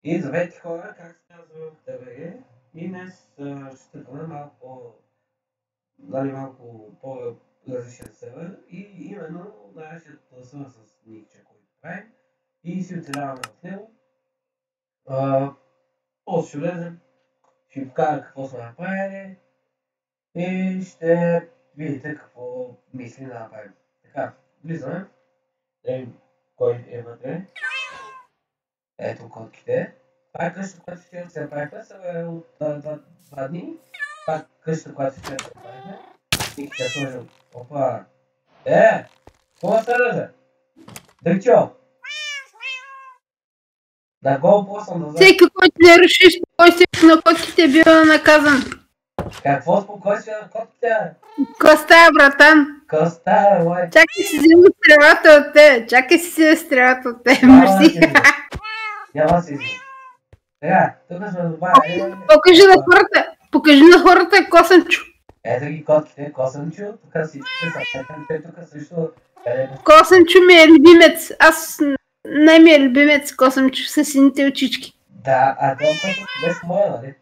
И здравейте хора, как се казва ТВГ? И днес ще стъпваме малко по-различен сервер и именно нашият сервер с никче, който правим и си оцеляваме в него. После ще влезем, ще ви покажа какво сме направили и ще видите какво мисли да направим. Така, влизаме, кой е вътре. Ето котките. Това е къща, която ще се направихме от 2 дни. Това е къща, която ще се направихме. Ники ще сложим. Опа! Какво се ръже? Дъкчо! Да го после да взема. Всеки, който не реши спокойствието на котките, бива наказан. Какво спокойствие на котките? Коста, братан. Коста, бе, Чакай си взема стрелата от те. Чакай си взема стрелата от те. Мерси. Няма си взема. Сега, тук сме добавили. Покажи на хората Косънчо. Ето ги котките, Косънчо. Тук всичките са. Тук също. Косънчо ми е любимец. Аз най-ми е любимец Косънчо с сините очички. Да, а това беше моя, нали?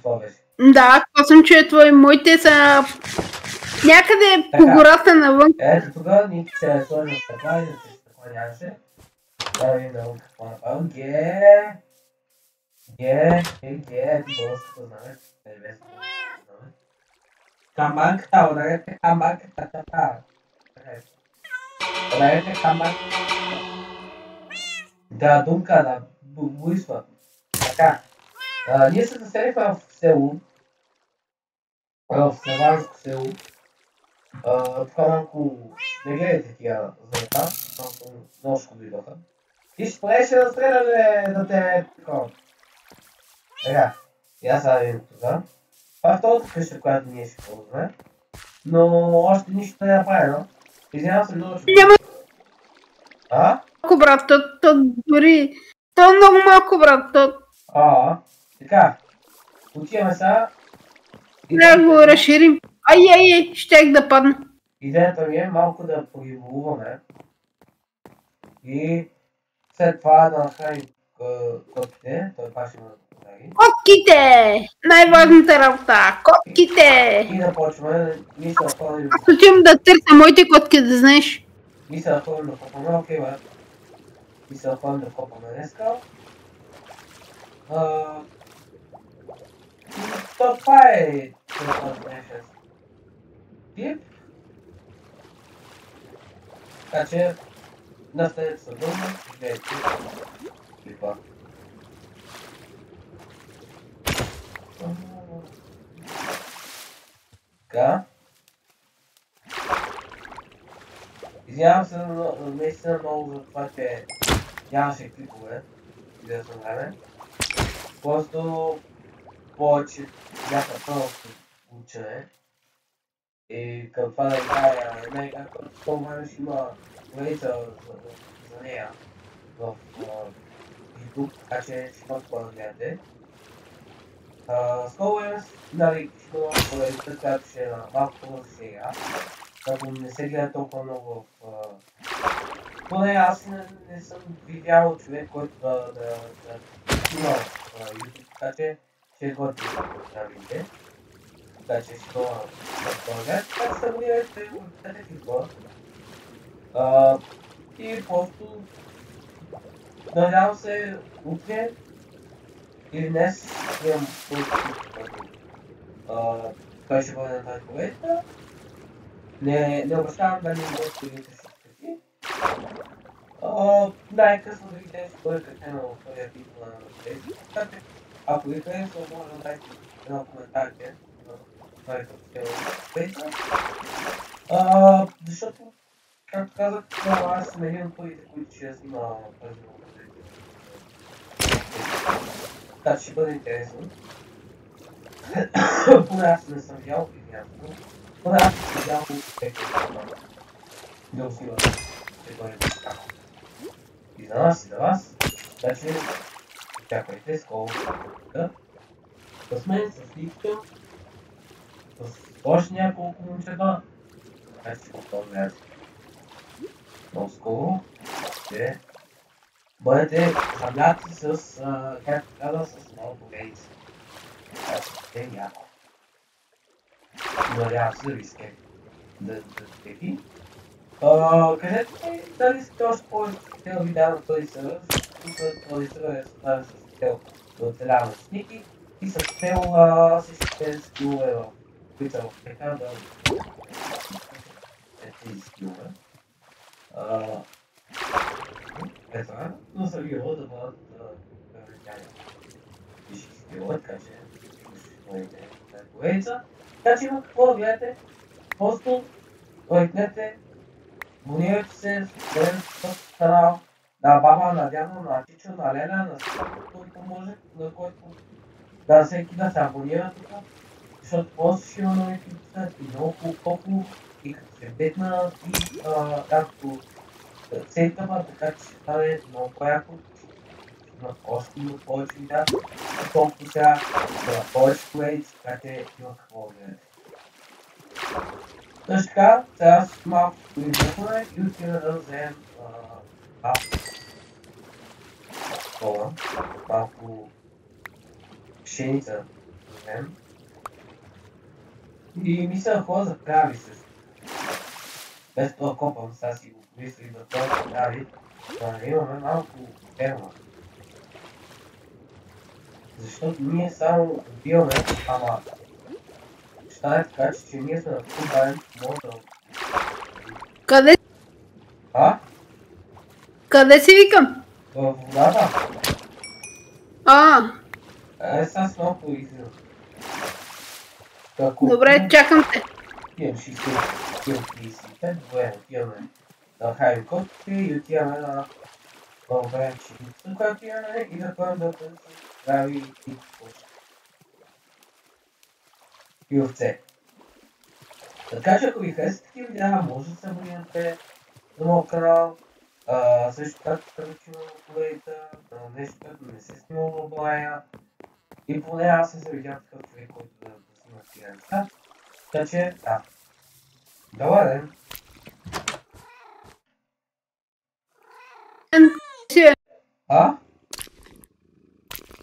Това беше. Да, Косънчо е твой. Моите са някъде по гората навън. Ето тогава ние ще сложим така и да се стъкляняваше. Да видим какво направим. Българското знаме. Камбанката, ударете камбанката, така. Ударете камбанката. Да, думка, да, буйства. Така. Ние се заселихме в село. В Севанско село. Тук малко не гледайте тия заета, малко ножко дойдоха. И ще понеше да стреляме да те такова. Така, и аз сега видим тука. Това е втората къща, която ние ще ползваме. Но още нищо не е направено. Извинявам се много, че... Малко, брат, то дори... То е много малко, брат, то... Така. Отиваме сега. Трябва да го разширим. Ай, щях да падна. Идеята ми е малко да пориболуваме. И след това да нахраним котките. Той пак ще има да подари. Котките! Най-важната работа. Котките! И да почваме. Мисля да ходим... Аз отивам да търся моите котки, да знаеш. Мисля да ходим да копаме. Окей, бе. Мисля да ходим да копаме днеска. Това е днешен тип. Така че настанете се дома и гледайте клипа. Така. Извинявам се наистина много за това, че нямаше клипове известно време. Просто повече бяха пълното учене. И към това да кажа, както това време ще има редица за нея в YouTube, така че ще има какво да гледате. Скоро време, нали, ще има поредица, която ще е на малко по-различна игра, като не се гледа толкова много в... Поне аз не съм видял човек, който да има в YouTube, така че ще е готин да видите. Така че ще това разполагат, така че се абонирайте, отидете какво. И просто надявам се утре или днес имам той ще бъде на тази поредица. Не обещавам да не бъде следите всички. Най-късно да видите ще бъде качено в първия вид на поредица. Ако ви харесва, може да дайте едно коментарите. Защото, както казах, аз съм един от първите, които ще снима тази новата. Така че ще бъде интересно. Поне аз не съм видял, поне аз съм видял да усила, ще бъде така. И за нас, и за вас. Така че, очаквайте скоро да сме с ликта. С още няколко момчета. Така че го гледате. Много скоро ще бъдете замляти с, както каза, с много повейци. Това е яко. Надявам се да ви скепи. Да скепи. Кажете ми дали сте още повече цел видео на този сервер, защото този сервер е създаден с цел да оцелява на сники и с цел всичките скилове, които са в ПК, да тези скилове. Ето е, но са било да бъдат приоритетни всички скилове, така че можете да е повеца. Така че има какво да гледате, просто лайкнете, абонирайте се, споделете с канал, на баба, на дядо, на чичо, на Леля, на всичко, който може, на който да всеки да се абонира тук, защото после ще има нови клипчета и много хубаво, и като се бетна, и както сетъпа, така че ще стане много по-яко, има още има повече видеа, толкова сега, има повече плейдс, така че има какво да гледате. Също така, сега с малко излезваме и отиваме да вземем малко пшеница да вземем. И мисля да ходя за крави също. Без това копам, сега си го мислих да ходя за крави, да имаме малко ферма. Защото ние само убиваме, ама ще стане така, че ние сме на фул баланс, може да... Къде? Къде си викам? Във водата. Сега с малко излизам. Добре, чакам те. Имам 65, добре, отиваме да хайвим котките и отиваме на време пшеница, която имаме и да ходим да търсим крави и почти. И овце. Така че ако ви харесат такива видеа, може да се абонирате на моят канал. Също така че има колегите, нещо, което не се снимало в България. И поне аз не съм видял такъв човек, който да снима тия неща. Така че, да. Добър ден!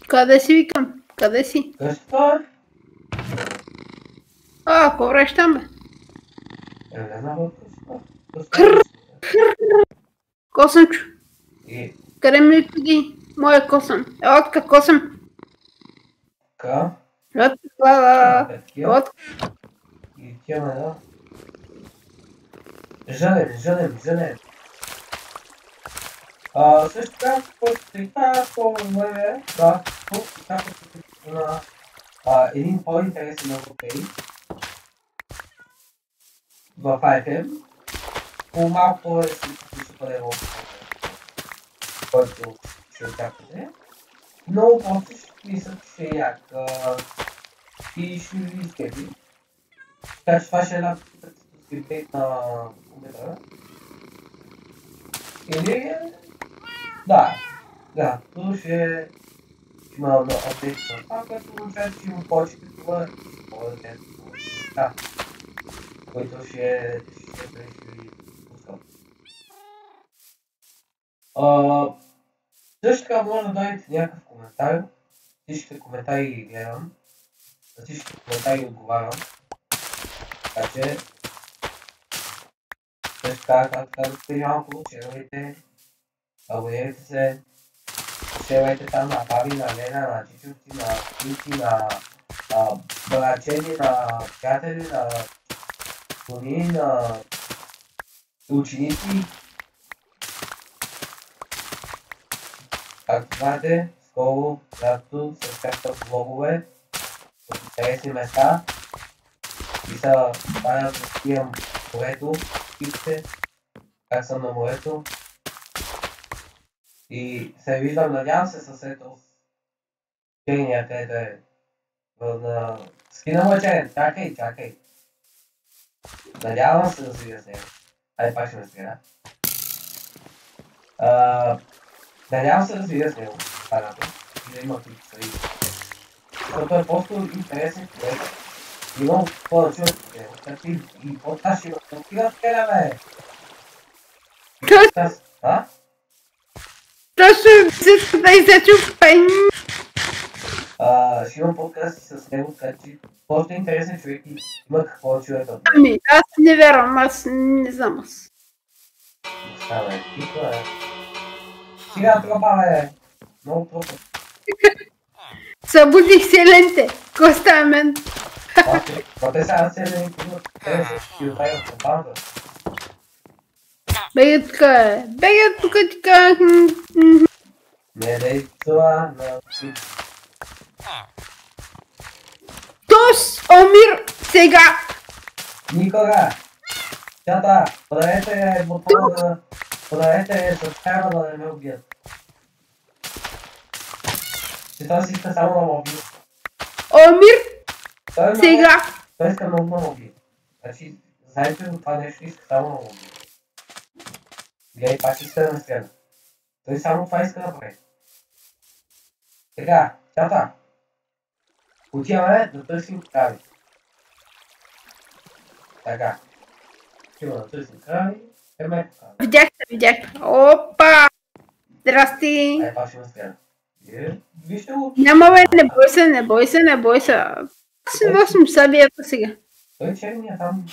Къде си викам? Къде си? Къщата? Какво правиш там, бе? Не знам от къщата. Косъмчо. Къде ми ги? Моя косъм. Отка косъм. Ка? Отка. И тяме, да. Жадем. Също така, който сега, по-време, да, така на един по-интересен европей в IFM, по малко по-интересен в който ще очаквате. Много после ще мисля, че ще е як и ще ви изкепи. Така че това ще е една скрипейт на компютъра. Или... Да, това ще има много апдейт на това, което означава, че има повече такива които ще ви пускам. Също така може да дадете някакъв коментар. Всичките коментари ги гледам. На всичките коментари отговарям. Така че... Също така, както казах преди малко, шервайте, абонирайте се, шервайте там на Баби, на Лена, на Чичовци, на Кинки, на брачени, на приятели, на кони, на ученици. Както знаете, скоро, както се очакват влогове от интересни места и са банят да скиям морето, скипите, как съм на морето. И се виждам, надявам се със ето черния, където е на скина му е черен, чакай. Надявам се да се видя с него. Айде пак ще ме стреля. Надявам се да се видя с него, парата, и да има които са види. Защото е просто интересен човек. И много по-да чуят от него. Така и по-та ще има стреля, бе! Точно да иззачу пен. Ще имам подкасти с него, така че просто е интересен човек и има какво да чуе там. Ами, аз не вярвам, аз не знам аз. Остава е, тихо е. Сега тропа, бе. Много тропа. Събудих се ленте. Ко става мен? Те сега се не имат. Те ще оправят тропата. Бега тука, е. Бега тука, така. Не дай това на... Тос, Омир, сега. Никога! Чата, подарете ботона да... Подарете subscribe да не ме убият. Че той си иска само да ме убие. Омир, Той сега. Той иска много да ме убие. Значи, знаете го това нещо, иска само да ме убие. Гледай, пак иска да ме стреля. Той само това иска да прави. Така, чата. Отиваме да търсим крави. Така. Отиваме да търсим крави. Ме покажа. Видях. Опа. Здрасти. Ай, пак ще ме стреля. Вижте го. Няма бе, не бой се. Аз си носим сабията сега. Той черния там.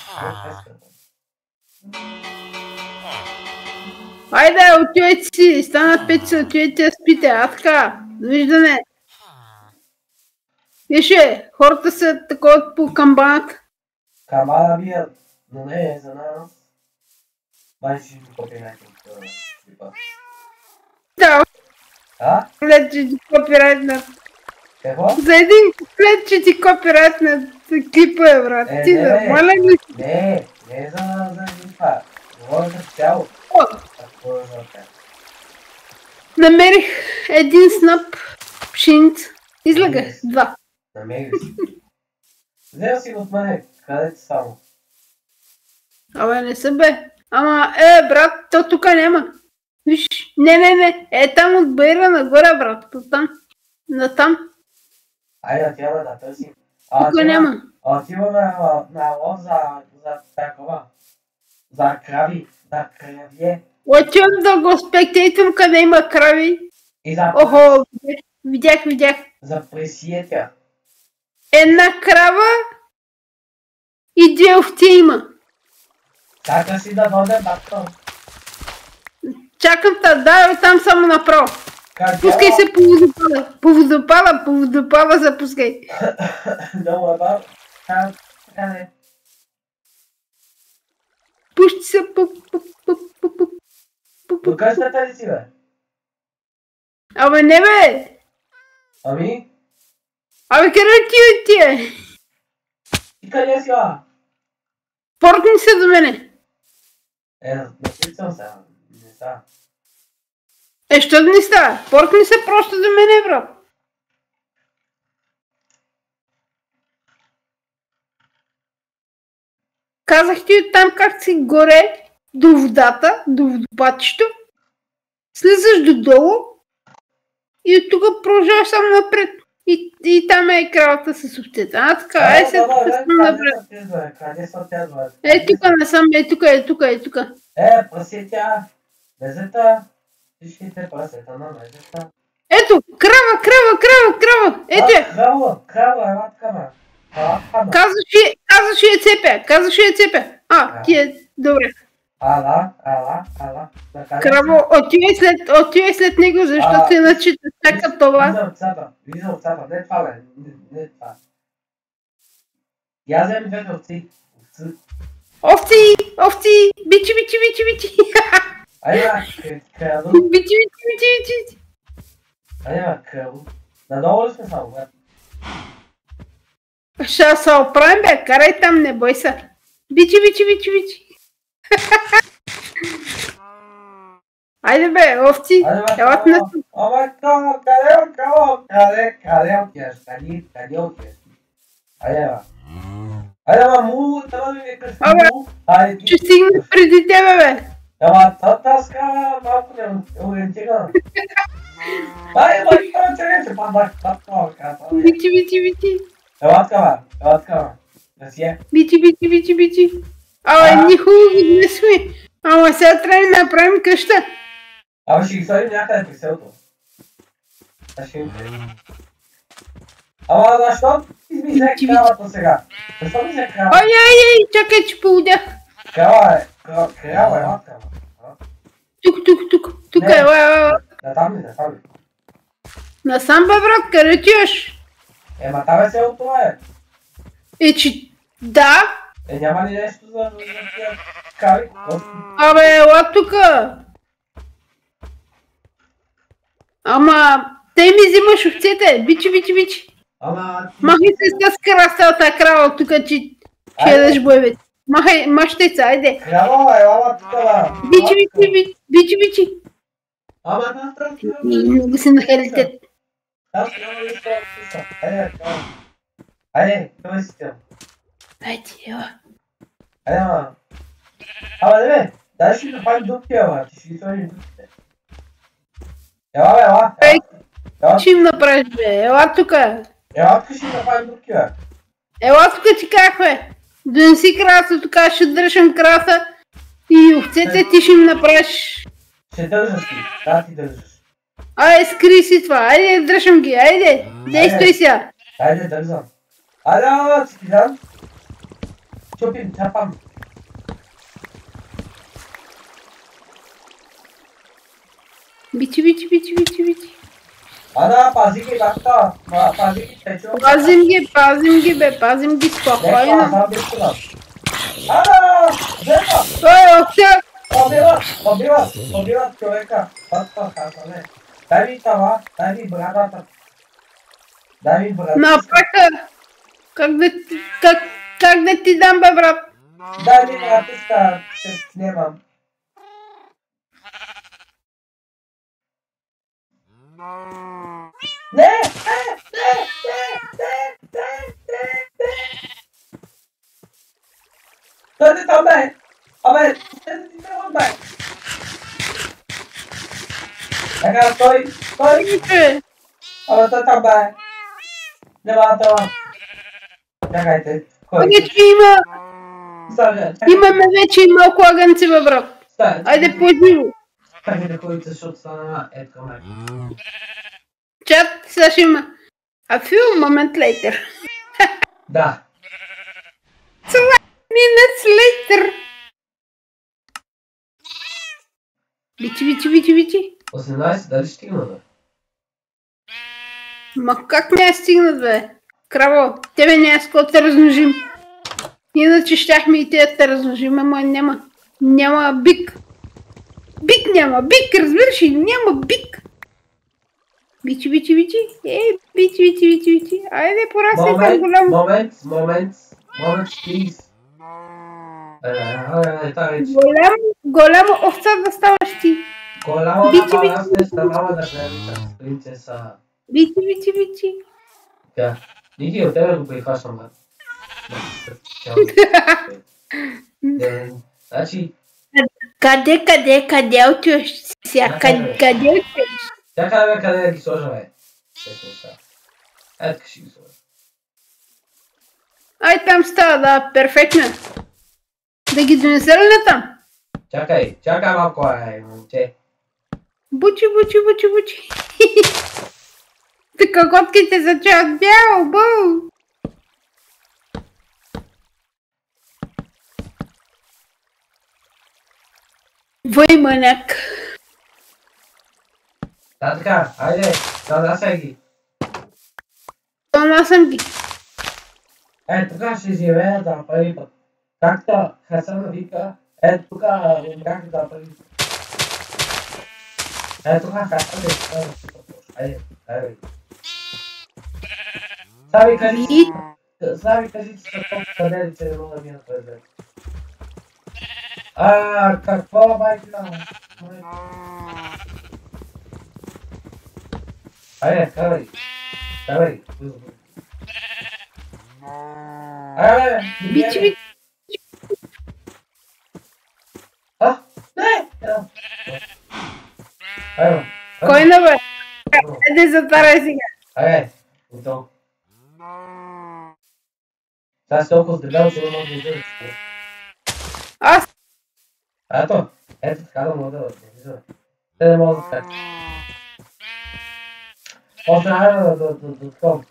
Айде, отивайте си, стана 5, отивайте да спите, а така, довиждане. Више, хората са такова по камбаната. Камбана бият, но не е за нас. Май ще ми копи някакъв. Да, А? куплет, че ти копирайт на... Какво? За един куплет, че ти копирайт на клипа, брат. Ти нормален ли? Не е за един това. Говоря за цяло. Намерих един снап пшеница. Излага, 2. Намери си. Взел си от мене, къде ти само? Абе, не са бе. Ама, брат, то тука няма. Виж, не, там от баира нагоре, брат, там. Натам. Айде, отиваме да търсим. Тука няма. Отиваме на лов за такова. За крави, за кравие. Отивам да го спектейтвам къде има крави. И за... Охо, видях. За пресиетя. Една крава и 2 овце има. Чака си да дойде бабка. Чакам да, там само направо. Пускай се по водопада запускай. Много е баб. Къде? Пущи се До къщата ли си, бе? Абе, не бе. Ами? Абе, къде ти е? И къде си, ба? Портни се до мене. Написам се, не става. Що да не става? Портни се просто до мене, брат. Казах ти оттам как си горе до водата, до водопадището, слизаш додолу и от тук продължаваш само напред. И там е кравата с овцете. А така, се напред. Къде са тя, бе? Тук насам, тук. Прасетя, мезета, всичките прасета на мезета. Ето, крава! Ето я! Крава, ела така, Казваш я цепя. Ти е добре. Ала. Краво, отивай след него, защото иначе те чака това. Виждам овцата, не това, бе, не това. Я вземи двете овци. Овци, бичи. Айде, крало. Бичи. Айде, крало. Надолу ли сме само, бе? Ще се оправим, бе, карай там, не бой се. Бичи. Айде бе, овци, елат на... Ама, къде отиваш? Къде отиваш? Айде, му, трябва да ми е къщи. Айде, ще стигна преди тебе, бе. Ама, таска, малко не ориентирана. Айде, чакай, че Бичи. Елатка, да си е. Бичи. Абе, ни хубаво не сме. Ама сега трябва да направим къща. Абе ще ги сложим някъде при селото. Ще им кажа. Ама защо ми взе кравата сега? Защо ми взе кравата? Ай, чакай, че полудях. Крава е, крава. Тук е, ела. Натам ли? Насам бе, брат, къде ти еш? Ема там е селото, Че да. Няма ли нещо за тия крави? Абе, ела тука. Ама, те ми взимаш овцете. Бичи. Ама... Махай се с красата крава тук, че ядеш боевете. Махай се, айде. Крава, ела тука. Бичи. Ама там трябва да... Много се нахалите. Там трябва да се... Айде, това си тя. Айде, ела. Айде, ама... Ама не бе, дай ще направим дупки, ела. Ти ще ги сложим дупките. Ела. Ще им направиш, бе. Ела тука. Ела тук ще направим дупки, бе. Ела тука ти казах, бе. Донеси краса, тук ще дръжам краса и овцете ти ще им направиш. Ще държаш ти, да ти държаш. Айде, скри си това, айде, дръжам ги, айде, действай сега. Айде, държам. Айде, си ги дам. Чупим, чапам. Бичи. Ана, пази ги, бакта. Пази ги, печо. Пазим ги спокойно. Нека, сам бискула. Ана, взема. Ой, овца. Убиват човека. Пътва хасане. Дай ми това, дай ми брадата. Напака. Как да ти дам, бе, брат? Дай ми братиска, ще снимам. Не! Дойде там, бе! Абе, ще ти тръгвам, бе! Така, стой! Абе, той там, бе! Нема това! Чакайте, кой? Вече имаме вече малко агънци, бе, брат. Айде, по-живо. Чакай да ходите, защото стана етка ме. Чат, сега ще има. A few moment later. Да. 2 minutes later. Бичи. 18, дали ще стигна, бе? Ма как не стигнат, бе? Краво, тебе няма с какво те размножим. Иначе щяхме и те да те размножим, ама няма бик. Бик, разбираш ли? Няма бик. Бичи. Бичи. Айде, порастай там голямо. Момент, please. Голямо овца да ставаш ти. Голямо да порастеш, мама да гледаш, принцеса. Бичи. Да. Ники, от тебе го прихващам, бе. Значи... Къде отиваш сега? Къде отиваш? Чакай, бе, къде да ги сложа, бе. Ето ще ги сложа. Ай, там става, да, перфектно. Да ги донеса ли натам? Чакай малко, момче. Бучи. Така котките се чуят бял, бъл. Вой, маняк. Да, така, айде, донасяй ги. Донасям ги. Тук ще живея за първи път. Както Хасан вика, тук умрях за първи път. Тук Хасан вика, айде. Сами кажи, че са толкова къде, че не мога да мина през време. Какво, майка? Айде, карай. Бичи. Не! Кой на бе? Айде, затваряй сега. Готово. Сега си толкова сдебел, че не мога да излиза. Аз? Ето така да мога да излиза. Те не могат да скачат. Още хайде да такова.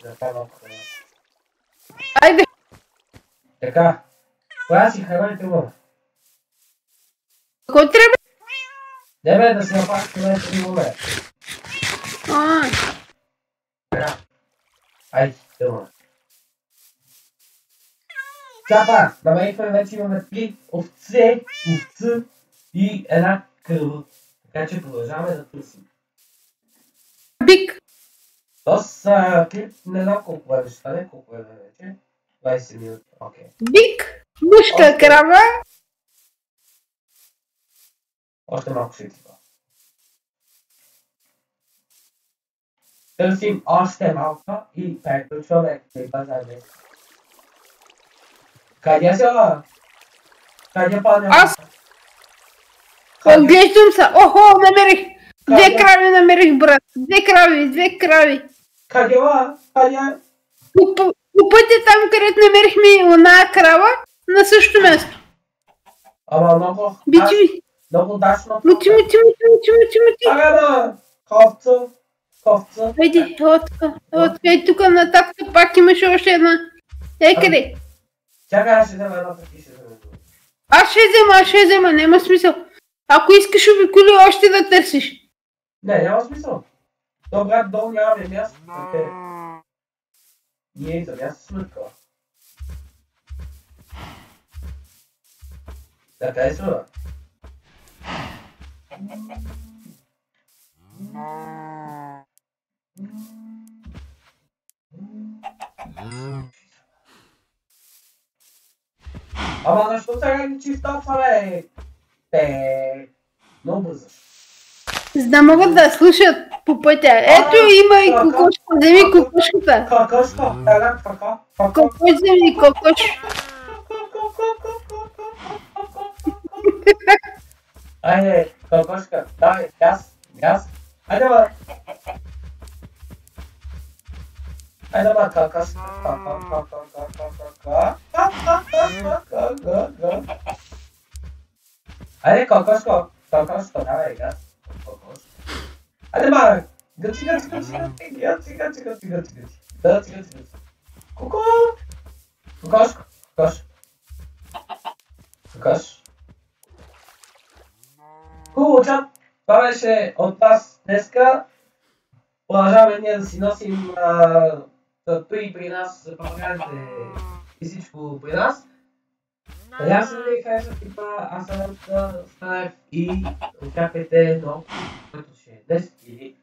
Да падам. Айде! Така. Коя си храна имаме? Кой трябва? Не бе, да си напаш храната имаме. Така. Айде, имаме. Чапа, намерихме вече имаме 3 овце и една кръва. Така че продължаваме да търсим. Бик! Този клип не знам колко време ще стане, колко време вече. 20 минути, окей. Бик! Мъжка крава! Още малко ще типа. Търсим още малко и приключваме клипа за днес. Къде си, бе? Къде падне? Аз оглеждам се. Охо, намерих! Две крави намерих, брат. Две крави. Къде, бе? Къде? По пътя там, където намерихме оная крава, на същото място. Ама много... Бити. Много дашно. Мути. Ага, бе! Ковца. Айде, откъде тук нататък пак имаше още една. Къде? Чакай, аз ще взема една пъти, ще взема друга. Аз ще взема, няма смисъл. Ако искаш обиколи още да търсиш. Не, няма смисъл. То брат долу нямаме място. Ние за място сме такова. Да, къде сме, бе? Ама защо сега ги чистафа, бе? Много бързаш. За да могат да слушат по пътя. Ето има и кокошка. Вземи кокошката. Кокошка, да, кака. Кокош вземи, кокош. Айде, кокошка, давай, газ. Айде, бе. Айде, бе, кокошка. Айде, кокошка, давай, газ. Айде, бе. Гъци. Кокошка. Хубаво, чат. Това беше от нас днеска. Продължаваме ние да си носим и при нас папагалите и всичко при нас. Надявам се да ви харесва клипа, аз съм Станев и очаквайте много, което ще е днес или